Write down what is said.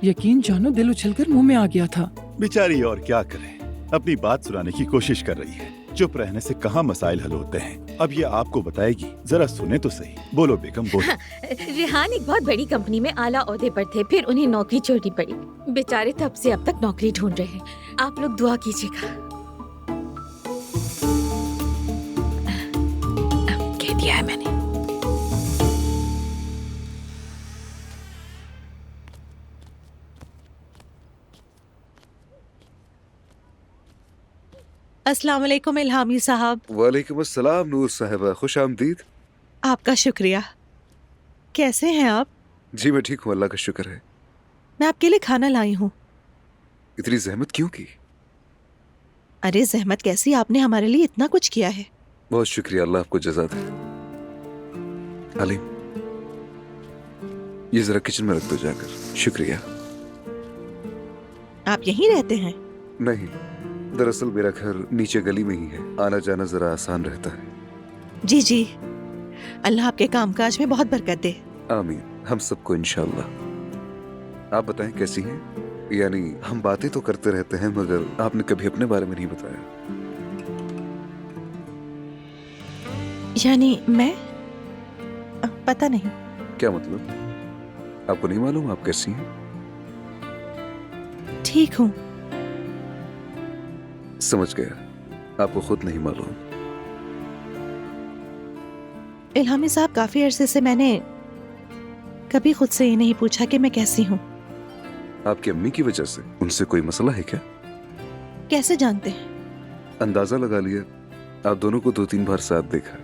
यकीन जानो दिल उछलकर मुंह में आ गया था। बेचारी और क्या करे, अपनी बात सुनाने की कोशिश कर रही है। चुप रहने से कहाँ मसाइल हल होते हैं। अब ये आपको बताएगी, जरा सुने तो सही। बोलो बेगम बोलो। रेहान एक बहुत बड़ी कंपनी में आला ओहदे पर थे, फिर उन्हें नौकरी छोड़नी पड़ी। बेचारे तब से अब तक नौकरी ढूंढ रहे हैं। आप लोग दुआ कीजिएगा। कह दिया है मैंने। अस्सलाम वालेकुम इल्हामी साहब। वालेकुम अस्सलाम नूर साहिबा, खुश आमदीद। आपका शुक्रिया। कैसे हैं आप? जी मैं ठीक हूँ, अल्लाह का शुक्र है। मैं आपके लिए खाना लाई हूँ। इतनी जहमत क्यों की? अरे जहमत कैसी, आपने हमारे लिए इतना कुछ किया है। बहुत शुक्रिया, अल्लाह आपको जज़ा दे। हलीम, ये जरा किचन में रख दो जाकर। शुक्रिया। आप यहीं रहते हैं? नहीं, दरअसल मेरा घर नीचे गली में ही है, आना जाना जरा आसान रहता है। जी जी, अल्लाह आपके कामकाज में बहुत बरकत दे। आमीन, हम सबको इंशाअल्लाह। आप बताएं कैसी हैं? यानी हम बातें तो करते रहते हैं मगर आपने कभी अपने बारे में नहीं बताया। यानी मैं पता नहीं। क्या मतलब? आपको नहीं मालूम आप कैसी हैं? ठीक हूँ। समझ गया, आपको खुद नहीं मालूम। इल्हामी साहब, काफी अरसे से मैंने कभी खुद से ये नहीं पूछा कि मैं कैसी हूँ। आपकी अम्मी की वजह से? उनसे कोई मसला है क्या? कैसे जानते हैं? अंदाजा लगा लिया, आप दोनों को 2-3 बार साथ देखा।